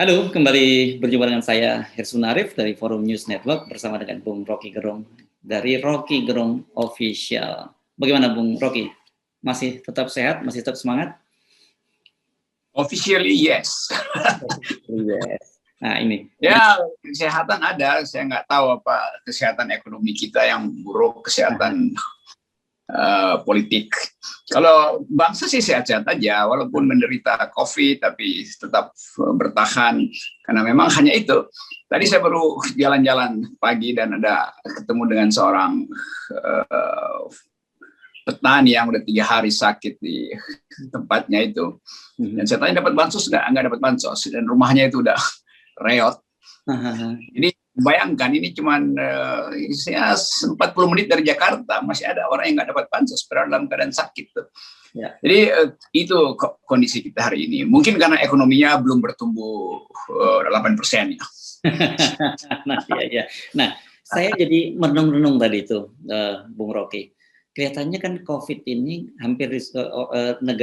Halo, kembali berjumpa dengan saya Hirsun Arif dari Forum News Network bersama dengan Bung Rocky Gerung dari Rocky Gerung Official. Bagaimana Bung Rocky? Masih tetap sehat? Masih tetap semangat? Officially yes. Yes. Nah ini. Ya, kesehatan ada. Saya nggak tahu apa kesehatan ekonomi kita yang buruk, kesehatan politik. Kalau bangsa sih sehat-sehat aja, walaupun menderita COVID, tapi tetap bertahan. Karena memang hanya itu. Tadi saya baru jalan-jalan pagi dan ada ketemu dengan seorang petani yang udah 3 hari sakit di tempatnya itu. Dan saya tanya dapat bansos nggak dapat bansos. Dan rumahnya itu udah reot. Jadi bayangkan ini cuman 40 menit dari Jakarta masih ada orang yang nggak dapat bansos padahal dalam keadaan sakit tuh. Ya. Jadi itu kondisi kita hari ini. Mungkin karena ekonominya belum bertumbuh 8% ya. Nah, saya jadi merenung-renung tadi itu, Bung Rocky. Kelihatannya kan COVID ini hampir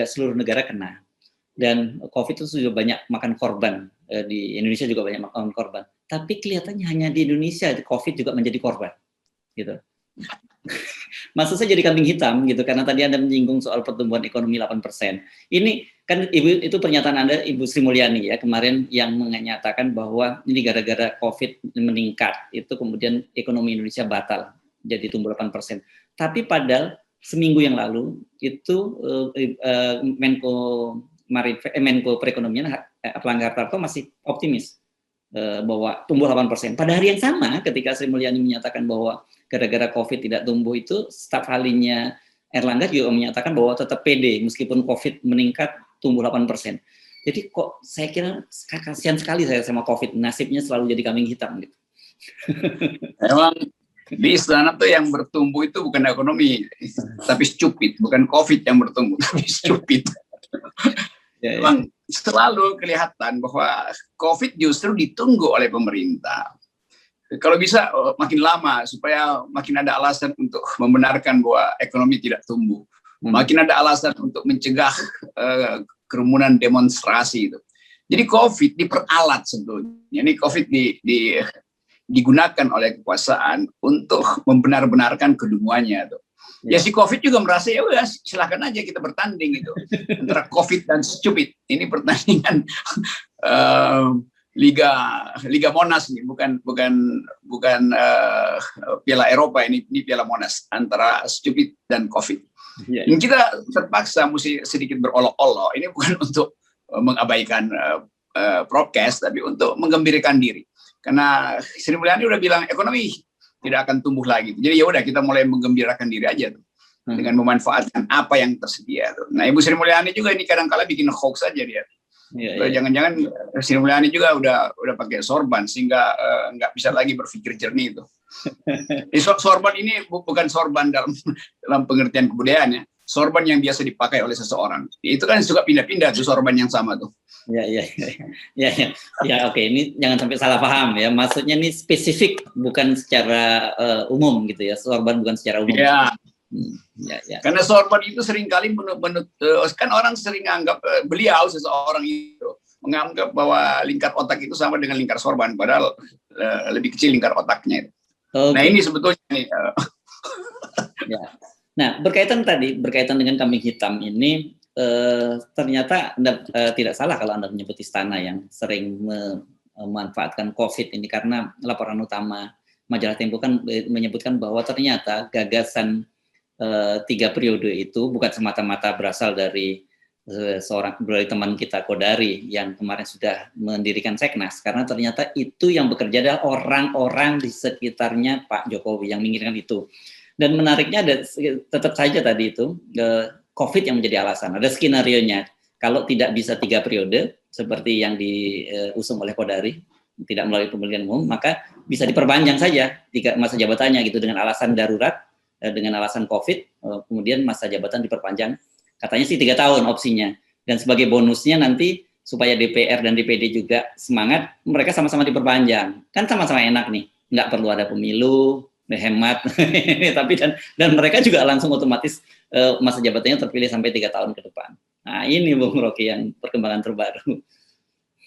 seluruh negara kena. Dan COVID itu sudah banyak makan korban. Di Indonesia juga banyak makan korban. Tapi kelihatannya hanya di Indonesia COVID juga menjadi korban. Gitu. Maksud saya jadi kambing hitam gitu karena tadi Anda menyinggung soal pertumbuhan ekonomi 8%. Ini kan Ibu itu pernyataan Anda Ibu Sri Mulyani ya kemarin yang menyatakan bahwa ini gara-gara COVID meningkat itu kemudian ekonomi Indonesia batal jadi tumbuh 8%. Tapi padahal seminggu yang lalu itu Menko Perekonomian Erlangga Hartarto masih optimis bahwa tumbuh 8%. Pada hari yang sama ketika Sri Mulyani menyatakan bahwa gara-gara COVID tidak tumbuh itu, staf ahlinya Erlangga juga menyatakan bahwa tetap pede meskipun COVID meningkat tumbuh 8%. Jadi kok saya kira kasihan sekali saya sama COVID, nasibnya selalu jadi kambing hitam gitu. Memang di istana tuh yang bertumbuh itu bukan ekonomi, tapi stupid, bukan COVID yang bertumbuh, tapi stupid. Memang selalu kelihatan bahwa COVID justru ditunggu oleh pemerintah. Kalau bisa makin lama supaya makin ada alasan untuk membenarkan bahwa ekonomi tidak tumbuh. Makin ada alasan untuk mencegah kerumunan demonstrasi itu. Jadi COVID diperalat sebetulnya. Ini COVID digunakan oleh kekuasaan untuk membenar-benarkan kedunguannya tuh. Ya si COVID juga merasa ya udah silakan aja kita bertanding gitu antara COVID dan stupid. Ini pertandingan Liga Monas nih, bukan Piala Eropa ini Piala Monas antara stupid dan COVID. Dan kita terpaksa mesti sedikit berolok-olok. Ini bukan untuk mengabaikan prokes, tapi untuk menggembirakan diri. Karena Sri Mulyani udah bilang ekonomi tidak akan tumbuh lagi. Jadi ya udah kita mulai menggembirakan diri aja tuh dengan memanfaatkan apa yang tersedia tuh. Nah Ibu Sri Mulyani juga ini kadang-kala bikin hoax aja dia. Jangan-jangan Sri Mulyani juga udah pakai sorban sehingga nggak bisa lagi berpikir jernih itu. Sorban ini bukan sorban dalam pengertian kebudayaan ya. Sorban yang biasa dipakai oleh seseorang. Itu kan suka pindah-pindah tuh sorban yang sama tuh. Oke, ini jangan sampai salah paham ya. Maksudnya ini spesifik, bukan secara umum gitu ya. Sorban bukan secara umum. Ya. Karena sorban itu seringkali kan orang sering anggap beliau seseorang itu menganggap bahwa lingkar otak itu sama dengan lingkar sorban, padahal lebih kecil lingkar otaknya. Okay. Nah ini sebetulnya nih. Nah berkaitan dengan kambing hitam ini. Ternyata Anda tidak salah kalau Anda menyebut istana yang sering memanfaatkan COVID ini karena laporan utama majalah Tempo kan menyebutkan bahwa ternyata gagasan 3 periode itu bukan semata-mata berasal dari dari teman kita Kodari yang kemarin sudah mendirikan Seknas, karena ternyata itu yang bekerja adalah orang-orang di sekitarnya Pak Jokowi yang menginginkan itu. Dan menariknya ada tetap saja tadi itu COVID yang menjadi alasan. Ada skenario-nya. Kalau tidak bisa 3 periode, seperti yang diusung oleh Kodari, tidak melalui pemilihan umum, maka bisa diperpanjang saja masa jabatannya gitu dengan alasan darurat, dengan alasan COVID, kemudian masa jabatan diperpanjang. Katanya sih 3 tahun opsinya. Dan sebagai bonusnya nanti supaya DPR dan DPD juga semangat, mereka sama-sama diperpanjang. Kan sama-sama enak nih, nggak perlu ada pemilu, hemat, tapi dan mereka juga langsung otomatis masa jabatannya terpilih sampai 3 tahun ke depan. Nah ini Bung Rocky yang perkembangan terbaru.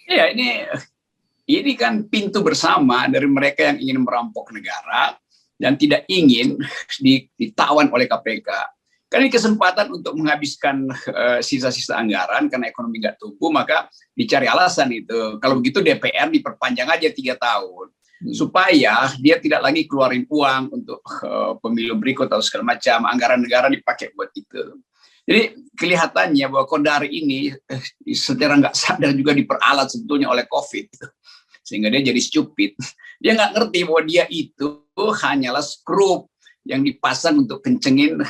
Iya ini ini kan pintu bersama dari mereka yang ingin merampok negara dan tidak ingin ditawan oleh KPK. Kan ini kesempatan untuk menghabiskan sisa-sisa anggaran karena ekonomi nggak tumbuh, maka dicari alasan itu. Kalau begitu DPR diperpanjang aja 3 tahun. Supaya dia tidak lagi keluarin uang untuk pemilu berikut atau segala macam. Anggaran negara dipakai buat itu. Jadi kelihatannya bahwa Kodari ini secara nggak sadar juga diperalat sebetulnya oleh COVID. Sehingga dia jadi stupid. Dia nggak ngerti bahwa dia itu hanyalah skrup yang dipasang untuk kencengin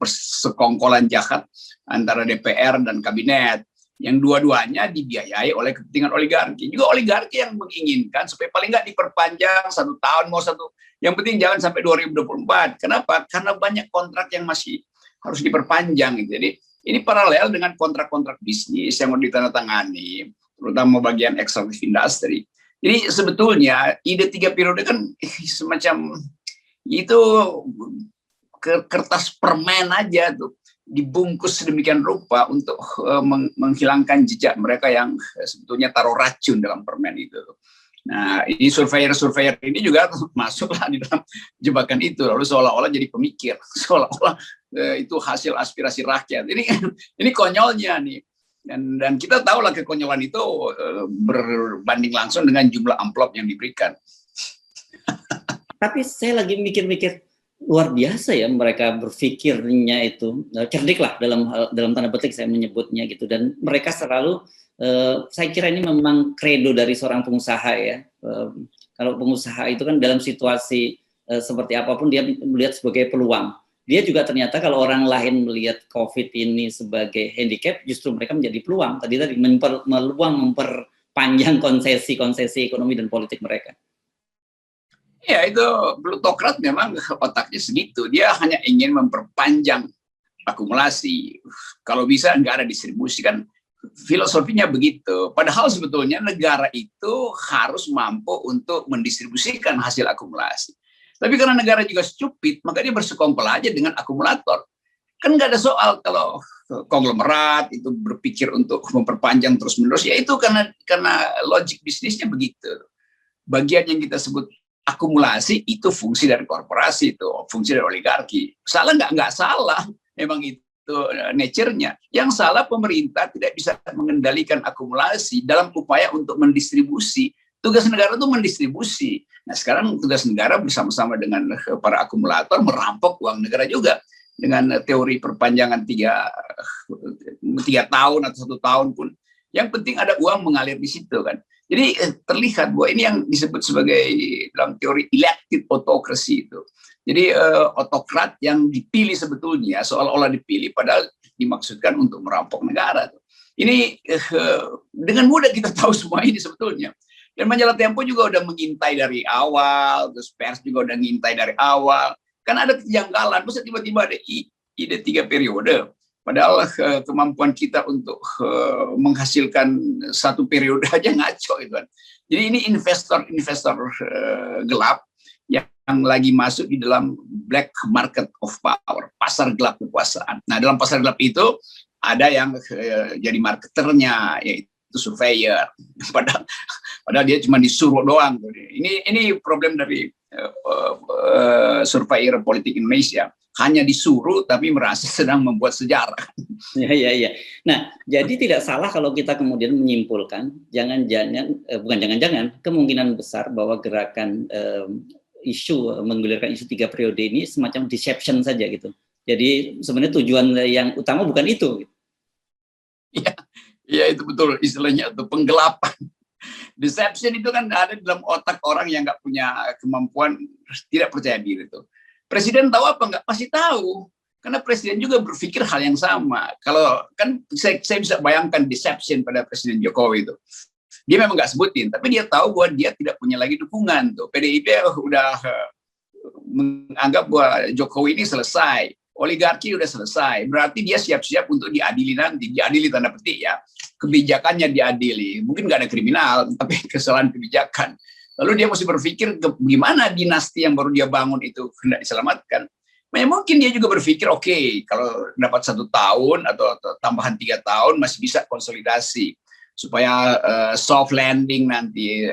persekongkolan jahat antara DPR dan kabinet, yang dua-duanya dibiayai oleh kepentingan oligarki. Juga oligarki yang menginginkan supaya paling nggak diperpanjang 1 tahun, mau 1, yang penting jangan sampai 2024. Kenapa? Karena banyak kontrak yang masih harus diperpanjang. Jadi ini paralel dengan kontrak-kontrak bisnis yang mau ditandatangani, terutama bagian ekstraktif industri. Jadi sebetulnya ide 3 periode kan semacam itu kertas permen aja tuh, dibungkus sedemikian rupa untuk menghilangkan jejak mereka yang sebetulnya taruh racun dalam permen itu. Nah, ini surveyor ini juga masuklah di dalam jebakan itu, lalu seolah-olah jadi pemikir, seolah-olah itu hasil aspirasi rakyat. Ini konyolnya nih. Dan kita tahu lah kekonyolan itu berbanding langsung dengan jumlah amplop yang diberikan. Tapi saya lagi mikir-mikir, luar biasa ya mereka berpikirnya itu, cerdik lah dalam tanda petik saya menyebutnya gitu. Dan mereka selalu, saya kira ini memang kredo dari seorang pengusaha ya. Kalau pengusaha itu kan dalam situasi seperti apapun dia melihat sebagai peluang. Dia juga ternyata kalau orang lain melihat COVID ini sebagai handicap, justru mereka menjadi peluang. Tadi memperpanjang konsesi ekonomi dan politik mereka. Ya, itu plutokrat memang otaknya segitu. Dia hanya ingin memperpanjang akumulasi. Kalau bisa nggak ada distribusi, kan filosofinya begitu. Padahal sebetulnya negara itu harus mampu untuk mendistribusikan hasil akumulasi. Tapi karena negara juga stupid, maka dia bersekongkol aja dengan akumulator. Kan nggak ada soal kalau konglomerat itu berpikir untuk memperpanjang terus-menerus. Ya itu karena logik bisnisnya begitu. Bagian yang kita sebut akumulasi itu fungsi dari korporasi, itu fungsi dari oligarki. Salah nggak salah, memang itu nature-nya. Yang salah pemerintah tidak bisa mengendalikan akumulasi dalam upaya untuk mendistribusi. Tugas negara itu mendistribusi. Nah sekarang tugas negara bersama-sama dengan para akumulator merampok uang negara juga dengan teori perpanjangan 3 tahun atau 1 tahun pun. Yang penting ada uang mengalir di situ kan. Jadi terlihat bahwa ini yang disebut sebagai dalam teori elected autocracy itu. Jadi otokrat yang dipilih sebetulnya seolah-olah dipilih padahal dimaksudkan untuk merampok negara. Ini dengan mudah kita tahu semua ini sebetulnya. Dan majalah Tempo juga udah mengintai dari awal, terus pers juga udah mengintai dari awal. Kan ada kejanggalan, masa tiba-tiba ada ide 3 periode. Padahal kemampuan kita untuk menghasilkan 1 periode aja ngaco itu kan. Jadi ini investor gelap yang lagi masuk di dalam black market of power, pasar gelap kekuasaan. Nah dalam pasar gelap itu ada yang jadi marketernya, yaitu surveyor. Padahal dia cuma disuruh doang. Ini problem dari surveyor politik Indonesia. Hanya disuruh tapi merasa sedang membuat sejarah. Ya. Nah, jadi tidak salah kalau kita kemudian menyimpulkan kemungkinan besar bahwa gerakan menggulirkan isu 3 periode ini semacam deception saja gitu. Jadi sebenarnya tujuan yang utama bukan itu. Iya itu betul istilahnya itu penggelapan. Deception itu kan ada dalam otak orang yang nggak punya kemampuan, tidak percaya diri itu. Presiden tahu apa nggak? Pasti tahu. Karena presiden juga berpikir hal yang sama. Kalau kan saya bisa bayangkan deception pada Presiden Jokowi itu. Dia memang nggak sebutin, tapi dia tahu bahwa dia tidak punya lagi dukungan tuh. PDIP udah menganggap bahwa Jokowi ini selesai. Oligarki udah selesai. Berarti dia siap-siap untuk diadili nanti. Diadili tanda petik ya. Kebijakannya diadili. Mungkin nggak ada kriminal, tapi kesalahan kebijakan. Lalu dia mesti berpikir gimana dinasti yang baru dia bangun itu hendak diselamatkan. Mungkin dia juga berpikir oke, kalau dapat 1 tahun atau tambahan 3 tahun masih bisa konsolidasi. supaya soft landing nanti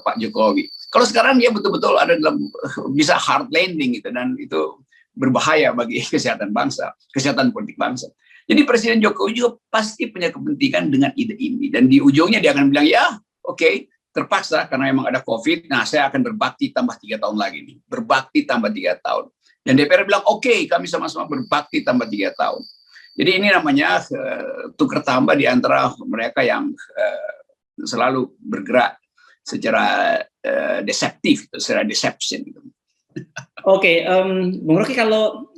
Pak Jokowi. Kalau sekarang dia betul-betul ada dalam bisa hard landing gitu, dan itu berbahaya bagi kesehatan bangsa, kesehatan politik bangsa. Jadi Presiden Jokowi juga pasti punya kepentingan dengan ide ini, dan di ujungnya dia akan bilang, ya oke, terpaksa karena memang ada COVID, nah saya akan berbakti tambah 3 tahun lagi nih, berbakti tambah 3 tahun. Dan DPR bilang, oke, kami sama-sama berbakti tambah 3 tahun. Jadi ini namanya tukar tambah di antara mereka yang selalu bergerak secara deceptif, secara deception. Oke, Bung Rocky, kalau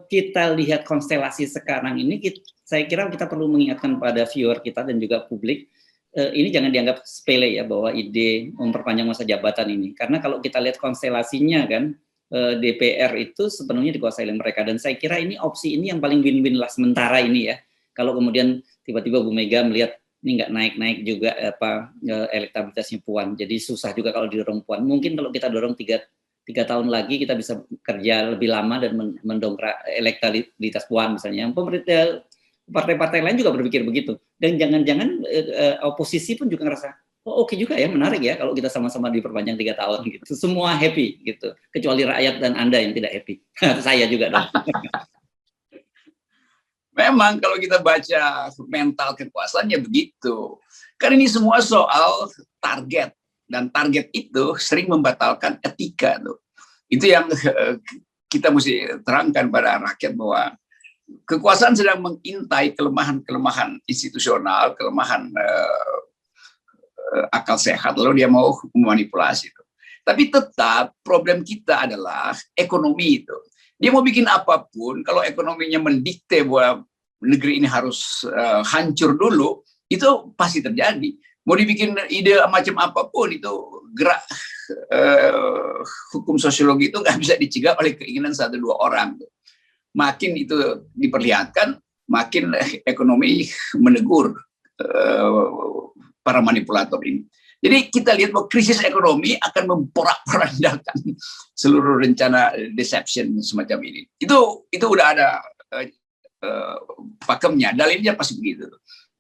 kita lihat konstelasi sekarang ini, saya kira kita perlu mengingatkan pada viewer kita dan juga publik, ini jangan dianggap sepele ya, bahwa ide memperpanjang masa jabatan ini. Karena kalau kita lihat konstelasinya kan, DPR itu sepenuhnya dikuasai oleh mereka, dan saya kira ini opsi ini yang paling win-win lah sementara ini ya. Kalau kemudian tiba-tiba Bu Mega melihat ini nggak naik-naik juga elektabilitasnya Puan, jadi susah juga kalau didorong Puan. Mungkin kalau kita dorong 3 tahun lagi kita bisa kerja lebih lama dan mendongkrak elektabilitas Puan misalnya. Pemerintah, partai-partai lain juga berpikir begitu, dan jangan-jangan oposisi pun juga ngerasa, oh oke juga ya, menarik ya kalau kita sama-sama diperpanjang 3 tahun gitu. Semua happy gitu, kecuali rakyat dan Anda yang tidak happy. Saya juga dong. Memang kalau kita baca mental kekuasaannya begitu. Karena ini semua soal target, dan target itu sering membatalkan etika tuh. Itu yang kita mesti terangkan pada rakyat, bahwa kekuasaan sedang mengintai kelemahan-kelemahan institusional, kelemahan akal sehat, lalu dia mau memanipulasi itu. Tapi tetap problem kita adalah ekonomi itu. Dia mau bikin apapun, kalau ekonominya mendikte bahwa negeri ini harus hancur dulu, itu pasti terjadi. Mau dibikin ide macam apapun, itu gerak hukum sosiologi itu nggak bisa dicegah oleh keinginan 1-2 orang. Makin itu diperlihatkan, makin ekonomi menegur para manipulator ini. Jadi kita lihat bahwa krisis ekonomi akan memporak-porandakan seluruh rencana deception semacam ini. Itu udah ada pakemnya, dalilnya pasti begitu.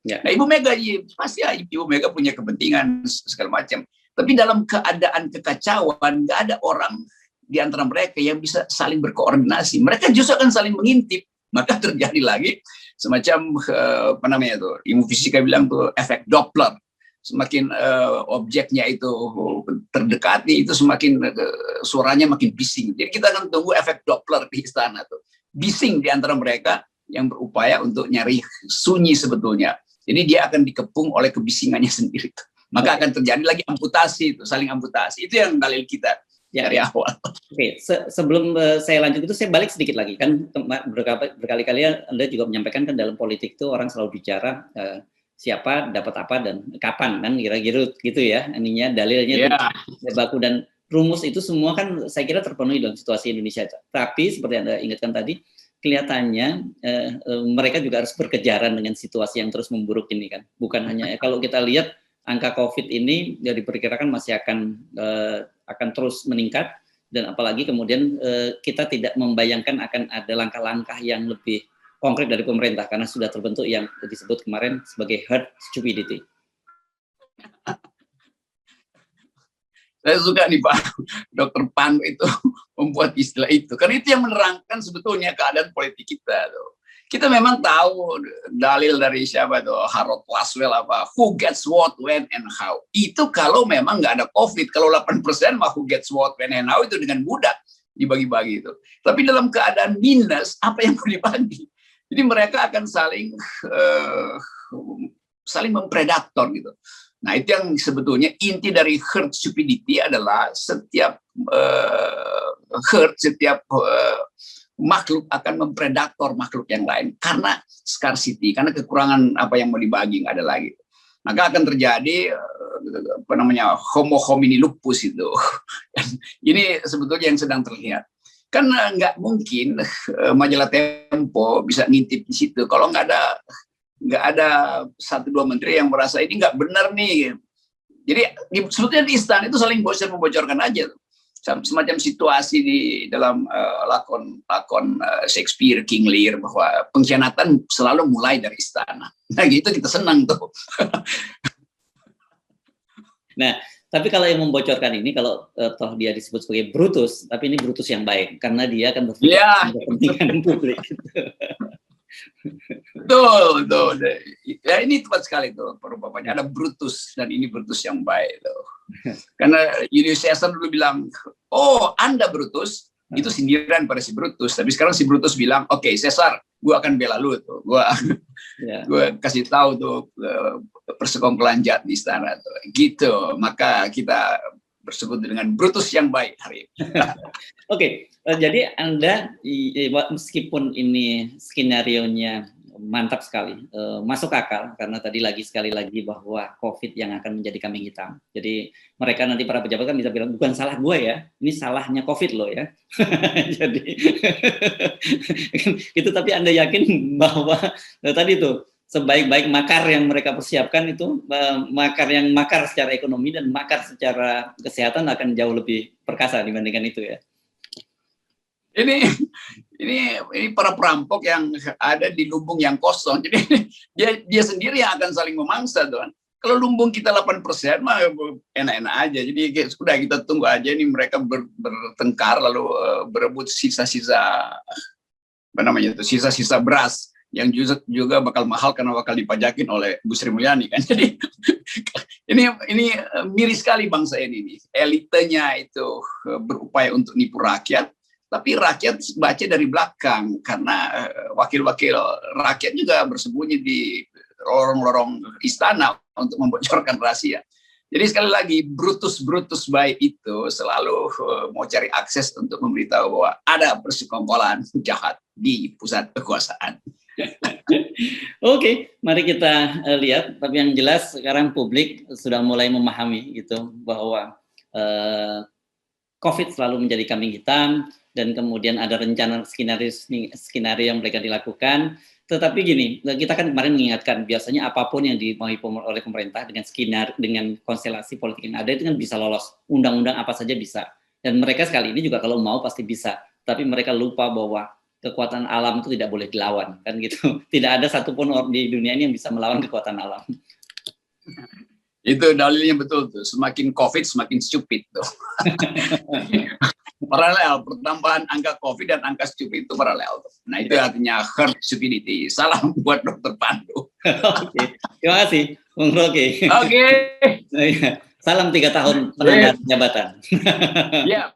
Ya. Nah, Ibu Mega pasti Ibu Mega punya kepentingan segala macam. Tapi dalam keadaan kekacauan, nggak ada orang di antara mereka yang bisa saling berkoordinasi. Mereka justru akan saling mengintip. Maka terjadi lagi semacam apa namanya tuh, ilmu fisika bilang tuh efek Doppler. Semakin objeknya itu terdekati, itu semakin suaranya makin bising. Jadi kita akan tunggu efek Doppler di istana tuh. Bising di antara mereka yang berupaya untuk nyari sunyi sebetulnya. Jadi dia akan dikepung oleh kebisingannya sendiri. Maka akan terjadi lagi amputasi, itu saling amputasi. Itu yang dalil kita dari awal. Oke, sebelum saya lanjut itu, saya balik sedikit lagi. Kan berkali-kali Anda juga menyampaikan kan dalam politik itu orang selalu bicara siapa dapat apa dan kapan, kan kira-kira gitu ya. Ininya dalilnya itu baku, dan rumus itu semua kan saya kira terpenuhi dalam situasi Indonesia. Tapi seperti Anda ingatkan tadi, kelihatannya mereka juga harus berkejaran dengan situasi yang terus memburuk ini kan. Bukan hanya kalau kita lihat angka COVID ini ya diperkirakan masih akan terus meningkat, dan apalagi kemudian kita tidak membayangkan akan ada langkah-langkah yang lebih konkret dari pemerintah karena sudah terbentuk yang disebut kemarin sebagai herd stupidity. Saya suka nih Pak Dr. Pan itu membuat istilah itu, karena itu yang menerangkan sebetulnya keadaan politik kita tuh. Kita memang tahu dalil dari siapa tuh, Harold Laswell apa, who gets what, when, and how. Itu kalau memang nggak ada COVID, kalau 8% mah who gets what, when, and how itu dengan mudah dibagi-bagi itu. Tapi dalam keadaan minus, apa yang mau dibagi? Jadi mereka akan saling mempredator gitu. Nah itu yang sebetulnya inti dari herd stupidity adalah setiap setiap makhluk akan mempredator makhluk yang lain karena scarcity, karena kekurangan apa yang mau dibagi nggak ada lagi. Maka akan terjadi apa namanya homo homini lupus itu. Ini sebetulnya yang sedang terlihat. Kan nggak mungkin majalah Tempo bisa ngintip di situ kalau nggak ada 1-2 menteri yang merasa ini nggak benar nih. Jadi sebetulnya di istana itu saling membocorkan aja tuh. Semacam situasi di dalam lakon Shakespeare King Lear bahwa pengkhianatan selalu mulai dari istana. Nah gitu kita senang tuh. Nah, tapi kalau yang membocorkan ini, kalau toh dia disebut sebagai Brutus, tapi ini Brutus yang baik, karena dia akan berpikir Ya, kepentingan publik. betul, betul. Ya ini tepat sekali tuh perumpamannya. Ada Brutus dan ini Brutus yang baik tuh. Karena Julius Caesar dulu bilang, oh Anda Brutus, itu sindiran pada si Brutus. Tapi sekarang si Brutus bilang, oke, Caesar, gue akan bela lu tuh. Gue kasih tahu tuh persekongkolan jahat di istana tuh. Gitu. Maka kita bersekutu dengan Brutus yang baik hari ini. Oke, jadi Anda meskipun ini skenarionya mantap sekali, masuk akal karena tadi sekali lagi bahwa COVID yang akan menjadi kambing hitam. Jadi mereka nanti para pejabat kan bisa bilang bukan salah gue ya, ini salahnya COVID loh ya. Jadi itu, tapi Anda yakin bahwa tadi tuh sebaik-baik makar yang mereka persiapkan itu makar secara ekonomi dan makar secara kesehatan akan jauh lebih perkasa dibandingkan itu ya. Ini para perampok yang ada di lumbung yang kosong. Jadi dia sendiri yang akan saling memangsa, tuan. Kalau lumbung kita 8% mah enak-enak aja. Jadi sudah kita tunggu aja ini mereka bertengkar lalu berebut sisa-sisa sisa-sisa beras yang juga bakal mahal karena bakal dipajakin oleh Bu Sri Mulyani kan. Jadi ini miris sekali bangsa ini. Elitenya itu berupaya untuk nipu rakyat, tapi rakyat baca dari belakang karena wakil-wakil rakyat juga bersembunyi di lorong-lorong istana untuk membocorkan rahasia. Jadi sekali lagi Brutus baik itu selalu mau cari akses untuk memberitahu bahwa ada persekongkolan jahat di pusat kekuasaan. Oke, mari kita lihat. Tapi yang jelas sekarang publik sudah mulai memahami gitu bahwa COVID selalu menjadi kambing hitam dan kemudian ada rencana skenario yang mereka dilakukan. Tetapi gini, kita kan kemarin mengingatkan biasanya apapun yang dimauin oleh pemerintah dengan konstelasi politik yang ada itu kan bisa lolos. Undang-undang apa saja bisa. Dan mereka sekali ini juga kalau mau pasti bisa. Tapi mereka lupa bahwa kekuatan alam itu tidak boleh dilawan, kan gitu. Tidak ada satupun orang di dunia ini yang bisa melawan kekuatan alam. Itu dalilnya betul tuh. Semakin COVID semakin stupid tuh. Paralel, pertambahan angka COVID dan angka stupid itu paralel. Nah itu artinya herd stupidity. Salam buat Dr. Pandu. Oke, terima kasih, Bung Rocky. Oke. Salam 3 tahun penanggahan jabatan. Ya.